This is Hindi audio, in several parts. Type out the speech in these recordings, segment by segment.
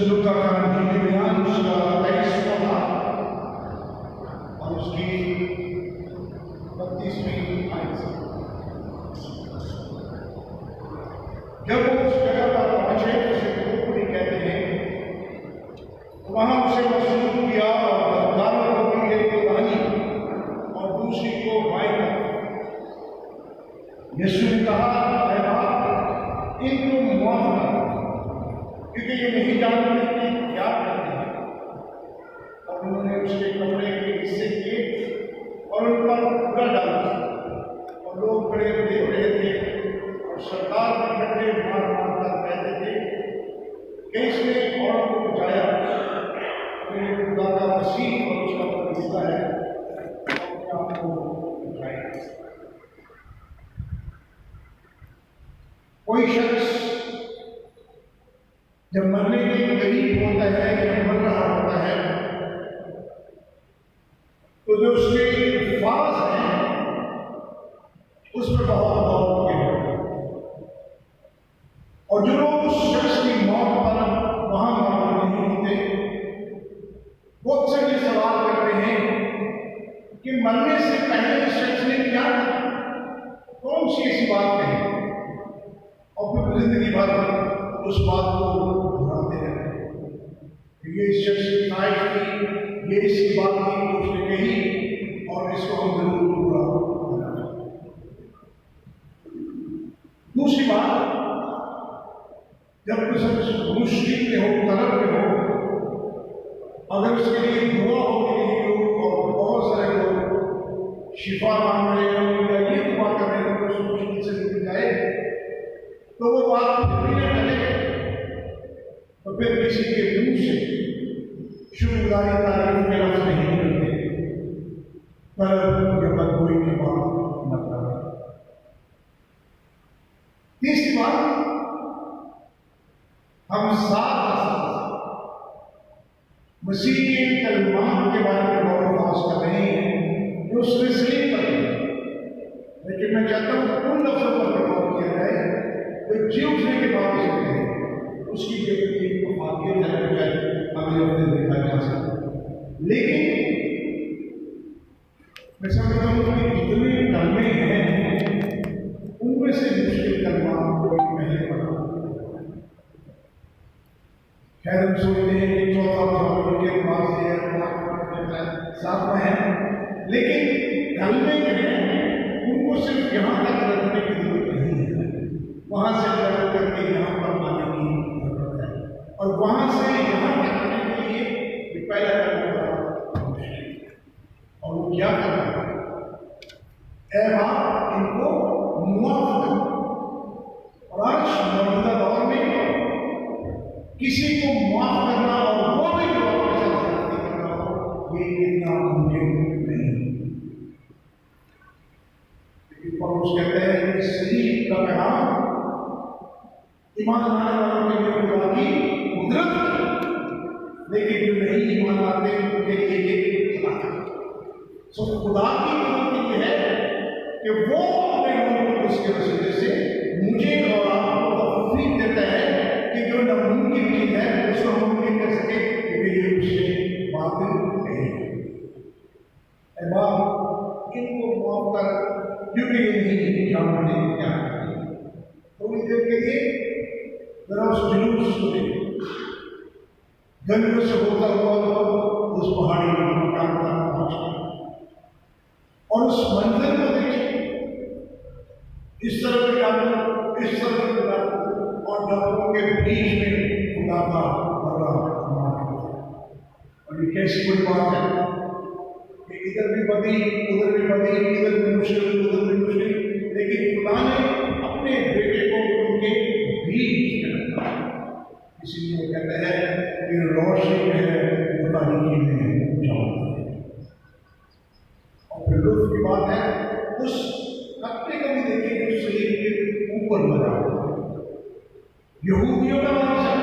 लूका का इंजील बयान उसका 23वां और उसकी 32वीं आयत से जब वो उस जगह पर पहुंचे उसे कुफरी कहते हैं, तो वहां उसे मशहूर किया और बदकारों को भी एक को रानी और दूसरी को वायदा। यीशु ने कहा, ऐ बाप, इनको माफ कर, क्योंकि ये नहीं जानते कि क्या करते हैं। अब उन्होंने उसके कपड़े के हिस्से किए और उन पर पूरा डाला और लोग बड़े देख रहे थे और सरकार पर डंडे मार मार कर कहते थे कि इसने और को बचाया, मेरे खुदा का मसीह और उसका फरिश्ता है, अपने आप को बचाए। कोई शख्स जब मरने के करीब होता है या मर रहा होता है, तो जो उसके अल्फाज हैं उस पर बहुत गौर किया और जो लोग उस शख्स की मौत पर वहां मौजूद नहीं होते, वो अक्सर ये सवाल करते हैं कि मरने से पहले इस शख्स ने क्या किया, कौन सी ऐसी बात कही, और फिर जिंदगी भर उस बात को दोहराते रहते हैं। ये इस शख्स की तारीफ थी, ये इसकी बात थी जो उसने कही और इसको हम जरूर पूरा करना चाहिए। दूसरी बात, जब कोई शख्स मुश्किल में हो, तलब में हो, अगर उसके लिए दुआ हो रही हो और बहुत सारे लोग शिफा मांग रहे हो या ये दुआ कर रहे हो तो उस मुश्किल से निकल जाए, तो वो बात भी न चले, तो फिर किसी के मुंह से शुक्रगुजारी तारीफ में लफ्ज़ नहीं निकलते, तलब या कोई की बात न करे। तीसरी बात, हम साथ मसीह के कलमात के बारे में गौर खास कर रहे हैं जो उसने सही कर, लेकिन मैं चाहता हूं उन लफ्जों पर गौर किया जाए जो जी उठने के बाद सकते हैं, उसकी गिरफ्ती को आगे जाए अगले हफ्ते देखा जा सकता। लेकिन मैं समझता हूं कि जितने कलमे हैं उनमें से मुश्किल कलमा पहले पढ़ा। खैर हम सोचते हैं कि चौथा के पास साथ में है, लेकिन कलमे जो हैं उनको सिर्फ यहाँ तक रखने की जरूरत नहीं है, वहां से चढ़ करके यहाँ पर आने की जरूरत है, और वहां से यहाँ तक आने के लिए पहला करना मुश्किल, और वो क्या करना है, ऐ बाप, इनको मुआफ कर। और आज मौजूदा दौर में किसी को मुआफ करना और वो भी जो आपके साथ ज्यादती करना हो, ये इतना मुमकिन नहीं। लेकिन पौलुस कहते हैं कि शरीर का पैगाम ईमान लाने वालों के लिए खुदा की कुदरत है, लेकिन जो नहीं ईमान लाते उनके लिए ये खुदा है। सो खुदा की कुदरत ये है कि वो अपने लोगों को उसके वसीले से मुझे और आपको तौफीक देता है कि जो नामुमकिन चीज है उसको हम मुमकिन कर सके, क्योंकि ये उससे बातें नहीं। ऐ बाप, इनको माफ कर, क्योंकि ये नहीं जानते क्या करते। थोड़ी देर के लिए जरा उस जुलूस को देखो, जंगल से होता हुआ उस पहाड़ी मकान तक पहुंच गया और उस मंदिर को देखिए, इस तरफ के डाकू, इस तरफ के डाकू, और डाकुओं के बीच में खुदा का बड़ा मान। और ये कैसी कोई बात है कि इधर भी बदी, उधर भी बदी, इधर भी मुश्किल, उधर भी मुश्किल, लेकिन खुदा ने अपने बेटे को उनके बीच में रखा। इसीलिए वो कहता है कि रोशनी है तारीकी में जाओ। और फिर लुत्फ की बात है, उस कपड़े को भी देखिए जो शरीर के ऊपर लगा हुआ। यहूदियों का मकसद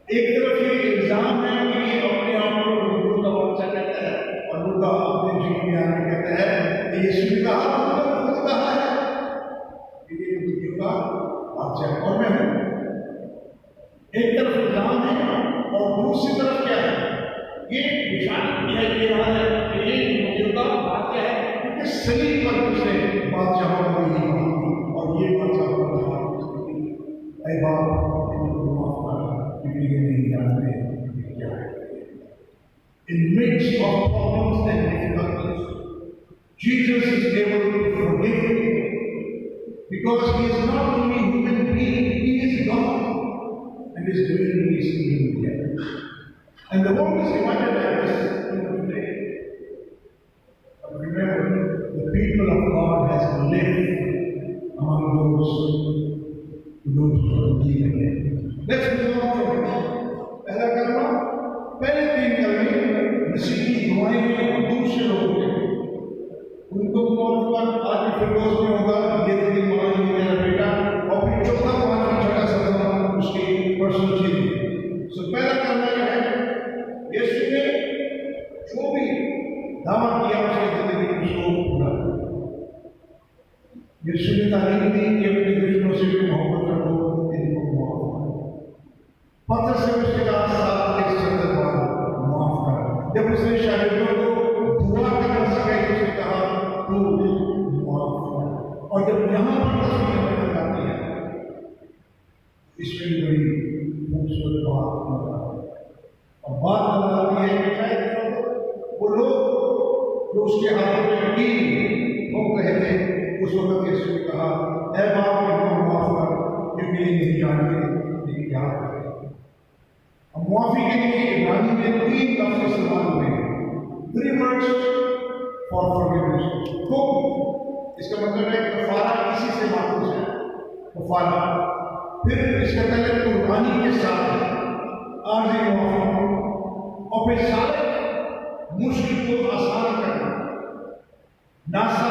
एक तरफ ये इल्जाम है कि ये अपने आप को लूका का बच्चा कहता है, और लूका अपने जीवन में आके कहता है कि यीशु ने कहा, खुद कहा है बादशाह और मैं हूं। एक तरफ इल्जाम है और दूसरी तरफ क्या है, ये निशान दिखाई दे रहा है कि ये मौजूदा बादशाह है, क्योंकि सही पर उसने बादशाहों को यही बात की और ये बादशाह को कहा, ऐ बाप इनको माफ कर, क्योंकि ये नहीं जानते क्या है। In midst of problems and difficulties, Jesus is able to forgive because he is not only human being, he is God and is doing his kingdom here. And the world is divided like this even today. But remember, the people of God has lived among those who don't believe in him. Let's move on from it. पहला कलमा, पहले 3 कलमे मसीह की दुआएं में दूसरे लोगों के उनको मौका आज भी फिरदौस में होगा, ये तेरी माँ, ये तेरा बेटा, और फिर चौथा 5 छठा सदमा उसकी पर्सनल चीज। सो पहला कलमा यह है, यीशु ने जो भी दावा किया उसकी जिंदगी में उसको पूरा किया। यीशु ने तालीम दी कि अपने दुश्मनों से भी मोहब्बत रखो, इनको माफ करो। पत्थर से उसके साथ 7 बार माफ करा। जब उसने शागिर्दों को दुआ करना सिखाई तो उसने कहा तू माफ कर। और जब यहाँ पर तस्वीर नजर आती है, इसमें बड़ी खूबसूरत बात नजर आती है। और बात नजर आती है कि शायद वो लोग जो उसके हाथों में कील ठोक रहे थे, उस वक्त यीशु ने कहा, ऐ बाप इनको माफ कर, क्योंकि ये नहीं जानते ये क्या कर। मुआफी के लिए इब्रानी में 3 लफ्ज़ इस्तेमाल हुए हैं, 3 words for forgiveness। तो इसका मतलब है कफारा इसी से माखूज है, कफारा। फिर इसका पहले कुर्बानी के साथ आर्जी मुआफी, और फिर सारे मुश्किल को आसान करना, नासा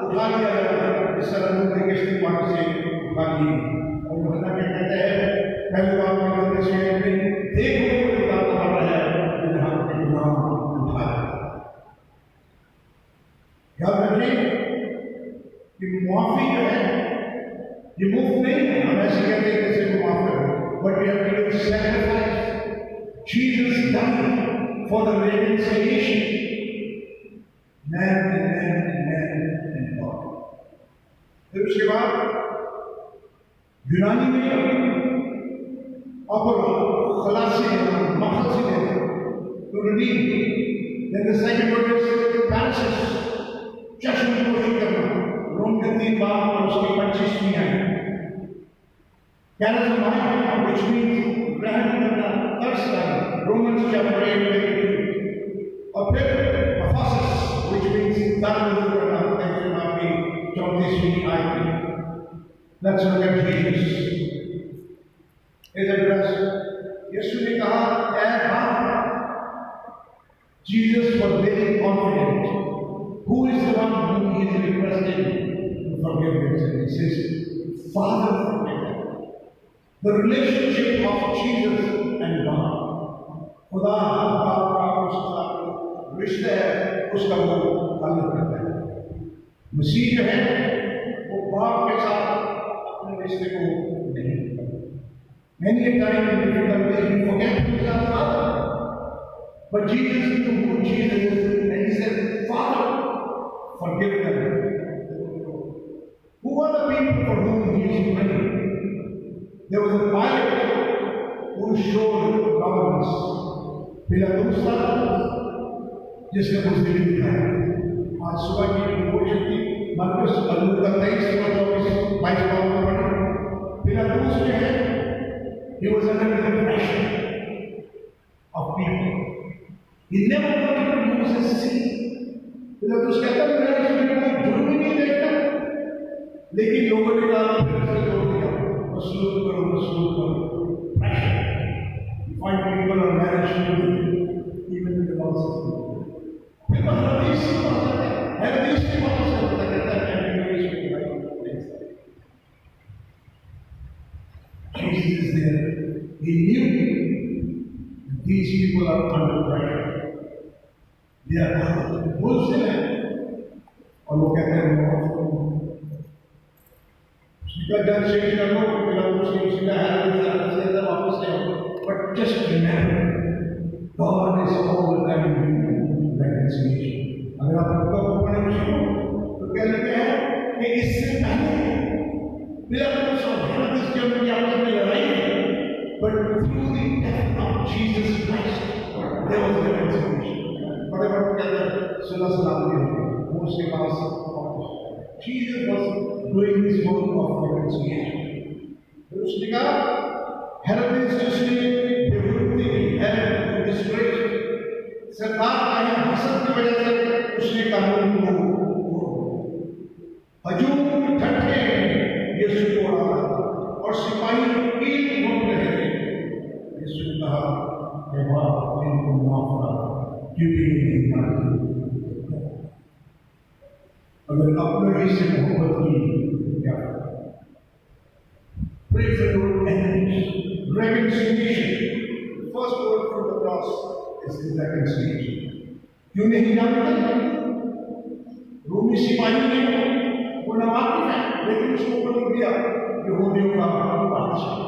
उठा लिया जाता है, इस तरह के किस्ती पानी से उठा लिए। और यूहन्ना क्या कहते हैं, पहले बात में कहते हैं देखो क्या कर रहा है, जहां पे गुनाह उठाया। याद रखिए कि मुआफी जो है ये मुफ्त नहीं है। हम ऐसे कहते हैं किसी को माफ करो, but we have to give sacrifice. Jesus died for the reconciliation, man and God. फिर उसके बाद यूनानी में अपोलो खलासी देना, मखलसी देना, to redeem. Then the second word is paralysis, चश्मपोशी करना। रोम के 3 बार और उसकी 25वीं आई। कैरिज्मा, which means ग्रहण करना, तरस करना, Romans chapter 8:22। और फिर aphosis, which means दान करना, कैरिज्मा की 34वीं आई। Let's look at Jesus. His address, यीशु ने कहा, ऐ बाप। Jesus was very confident. Who is the one whom he is requesting to forgive his sins? He says, Father, forgive them. The relationship of Jesus and God. खुदा बाप का उसका रिश्ता है, उसका वो अलग करता है। मसीह जो है वो बाप के साथ अपने रिश्ते को नहीं करता। Many a time in difficult days we forget who is our Father. But Jesus knew who Jesus is, and he said, Father, forgive them. Who are the people for whom he is praying? There was a Pilate who showed governance. पिलातुस था जिसने बुजदिली दिखाया। आज सुबह की डिवोशन थी, मरकुस लूका 23:24-22 में पढ़े। पिलातुस जो है, he was under the pressure of people. He never wanted to use his sin. पिलातुस कहता है मैं इसमें कोई जुर्म ही नहीं देखता, लेकिन लोगों ने कहा फिर से जोड़ दिया, मसलूब करो। Pressure. You find people are managed to do even in the laws of God. फिर हदीस की बात है, हदीस की बात से पता चलता है कि Jesus is there. He knew that these people are under pressure. They are बुलसिन है, और वो कहते हैं उसने But then change कर लो, फिर आप उसके सीधा है वापस ले आओ. But just remember, God is all the time doing reconciliation. अगर आप आपका पढ़ने में सीखो, तो क्या लिखते हैं कि इससे पहले मेरा तो सब इस जन्म की आपस में लड़ाई है, but through the death of Jesus Christ, there was reconciliation. बड़े-बड़े कहते सुलह सलाम के वो उसके पास Jesus was doing this work of reconciliation. फिर उसने कहा, हेरोदेस जिसने बेहुदी हेरोद डिस्ट्रेस सरकार आया हसद की वजह से उसने कानून को हजूम ठट्ठे यीशु को उड़ाया और सिपाही कील घूम रहे थे. यीशु ने कहा, हे बाप इनको माफ कर क्योंकि ये जानते अगर अपने ही से मोहब्बत की क्या pray for your enemies. Reconciliation. The first word from the cross is the reconciliation. क्यों नहीं जानते? रोमी सिपाही ने वो नावाकिफ है, लेकिन उसको प्रतीक दिया यहूदियों का बादशाह.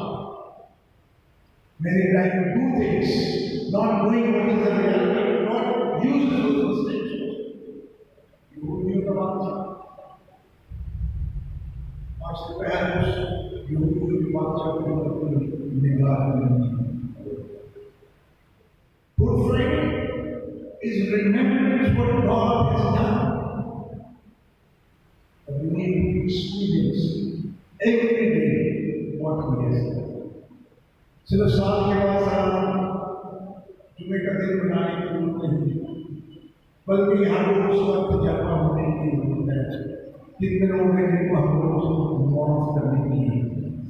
Many times do things not knowing what is the reality, not use those mistakes. यहूदियों का बादशाह. आज दोपहर यहूदियों की बादशाह को निगाह नहीं. Good friend is remembering what God has done. But we need to experience every day what He has done. सिर्फ साल के बाद साल जुमे का दिन मनाने की जरूरत नहीं, बल्कि हर रोज उस वक्त जमा होने की जरूरत है. कितने लोगों के दिन को हम रोज माफ करने की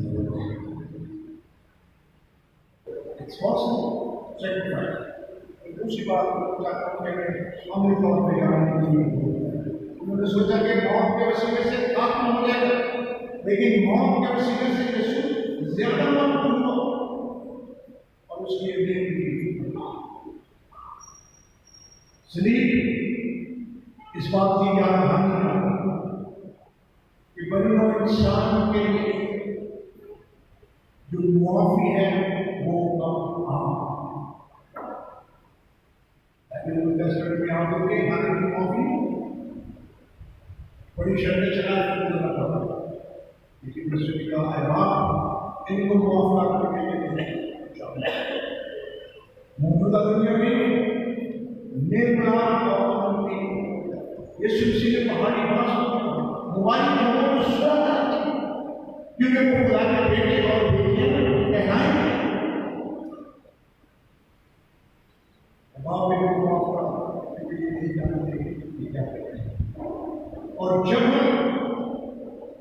जरूरत है. It's possible. Sacrifice. दूसरी बात सामने तौर पर जानने के लिए उन्होंने सोचा कि मौत के वसीले से आत्मा हो जाएगा, लेकिन मौत के वसीले से यीशु ज्यादा महत्वपूर्ण हुआ और उसकी सलीब इस बात की याद दहानी कि बने इंसान के लिए जो मुआफी है वो कम आम. न्यू टेस्टमेंट में आप लोग के हाथ की मुआफी बड़ी शर्तें चला करना, लेकिन यीशु ने कहा, है बाप इनको मुआफ करके मौजूदा दुनिया में निर्मला और यीशु मसीह ने पहाड़ी भाषा मोबाइल लोगों को सुना क्योंकि वो खुदा के बेटे और बेटियां कहलाएंगे. और जब हम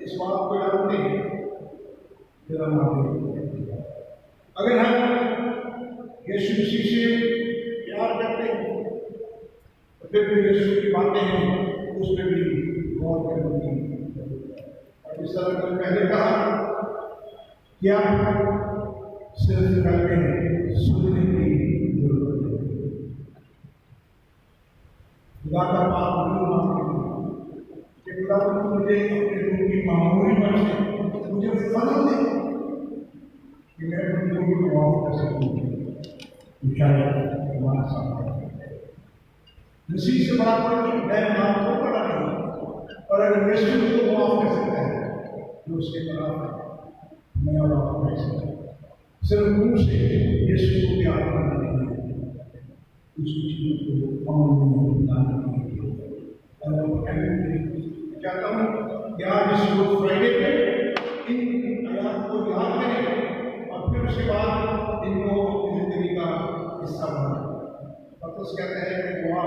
इस बात को जानते हैं, अगर हम यीशु मसीह से प्यार करते हैं तो फिर भी यीशु की बातें हैं उस पर भी गौर करनी चाहिए. और इस तरह मैंने पहले कहा क्या सिर्फ करके सुनने की जरूरत है. खुदा का पाप कि खुदा मुझे उनकी मामूली पर से मुझे फल दे कि मैं उनको भी माफ कर सकूँ. शायद हमारा सामने मसीह से बात करें मैं माफ को पड़ा नहीं, और अगर यीशु को माफ कर सकता है जो उसके बराबर मैं और आप कर सकता हूँ. सिर्फ मुंह से यीशु को प्यार करना नहीं है, उसकी चीज़ों को अमल में लाना नहीं है. चाहता हूँ कि आज इस गुड फ्राइडे पे इन आयात को याद करें और फिर उसके बाद इनको जिंदगी का हिस्सा बनाएं. पतरस कहते हैं कि दुआ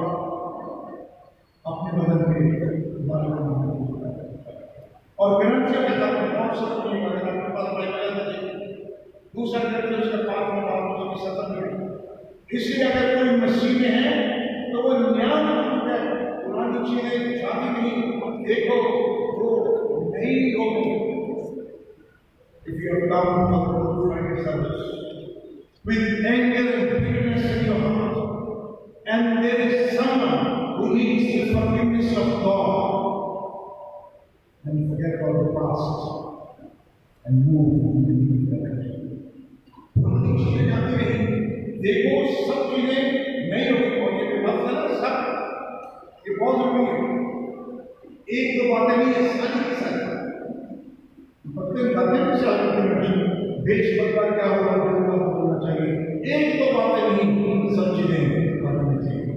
अपने बदन में और ग्रंथ से दूसरा ग्रंथ उसका पाठ में उसकी सतत में. इसलिए अगर कोई मसीह में है तो वो न्याय है, पुरानी चीजें जाती नहीं, देखो वो नहीं होगी. If you have come to the Good Friday service with anger and bitterness in your heart, and there is someone who needs the forgiveness of God, and forget about the past, and move in the new direction. पुरानी चीजें जाती रही, देखो सब चीजें नहीं होगी और ये लफ्ज़ है ना सब, ये बहुत जरूरी है। एक दो बातें नहीं है, सारी की सारी प्रत्येक बातें से आपको देश बदला क्या होगा बोलना चाहिए। एक दो बातें नहीं, सब चीजें बदलनी चाहिए।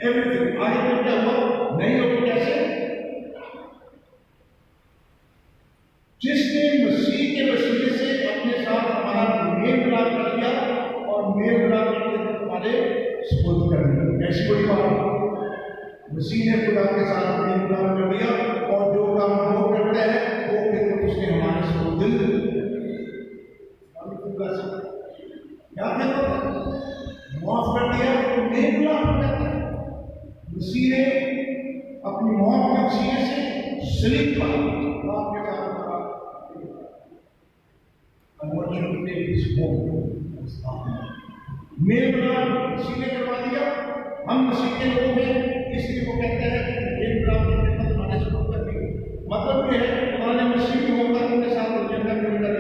एवरीथिंग आगे तो क्या हुआ नहीं होगी कैसे? जिसने मसीह के वसीले से अपने साथ हमारा मेल मिलाप कर दिया और मेल मिलाप करके हमारे सुपुर्द कर दिया। कैसी बड़ी बात, मसीह ने खुदा के साथ मेल मिलाप कर दिया और जो काम वो करता है वो फिर उसने हमारे सुपुर्द क्या कहता है, माफ कर दिया तो मेल मिलाप करता है। मसीह ने अपनी मौत के वसीले से सलीब पर बाप के साथ मेल मिलाप मसीह ने करवा दिया। हम मसीह के लोग हैं, इसलिए वो कहते हैं कि मेल मिलाप करके हमारे सुपुर्द कर दिया। मतलब ये है कि उन्होंने मसीह के होकर उनके साथ एजेंडा कर दिया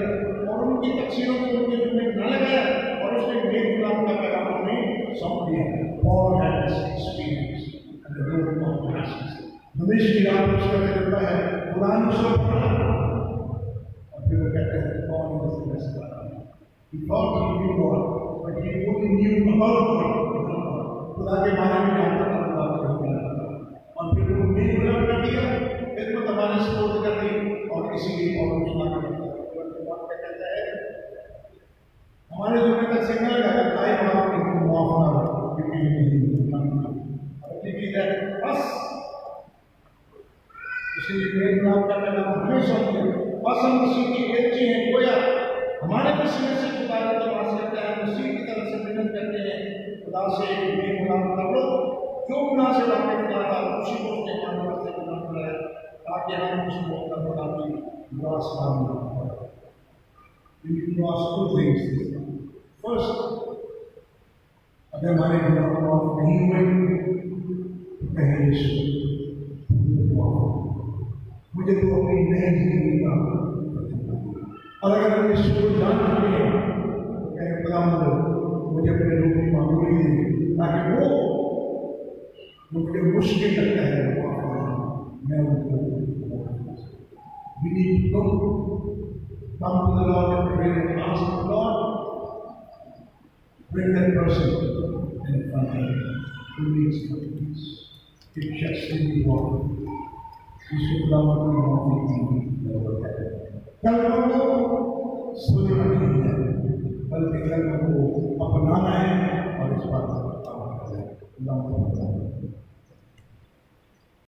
और उनकी तकसीरों को उनके दिल में न लगाया और उसने मेल मिलाप का पैगाम हमें सौंप दिया। Paul had this experience and the Lord of graces. हमेश की रात उसका करता है, कुरान उसको पढ़ा और फिर वो कहते हैं कौन है उसके बस He thought he knew God, but he only knew about God. खुदा के बारे में जानता था, खुदा को नहीं जानता। और फिर वो मेल मिलाप कर दिया, फिर वो हमारे सुपुर्द कर दी और इसीलिए और उसका कहता है हमारे दुनिया का सिग्नल है आई बात की माफ ना हो बस इसलिए मेल मिलाप का पैगाम हमेशा बस हम मसीह की बेटी हैं गोया हमारे वसीले से खुदा का तलाश करते हैं, मसीह की तरफ से विनती करते हैं खुदा से मेल मिलाप कर लो। जो गुनाह से वाकिफ था उसी को उसने मानव से गुनाह कराया ताकि हम उसको अपना खुदा की निवास मान फर्स्ट अगर हमारे गुनाह माफ नहीं हुए तो कहें मुझे तो अपनी नई जिंदगी का और अगर हम यीशु को जान चुके हैं तो कहें खुदावंद मुझे अपने लोगों की मामूली दे ताकि वो मुझे मुश्किल लगता है मैं उनको we need to come to the Lord and pray and ask the Lord bring that person in front of him who needs forgiveness. It just simply walk. यीशु खुदावंद की माफी की कल को सोचना नहीं है बल्कि कल को अपनाना है और इस बात को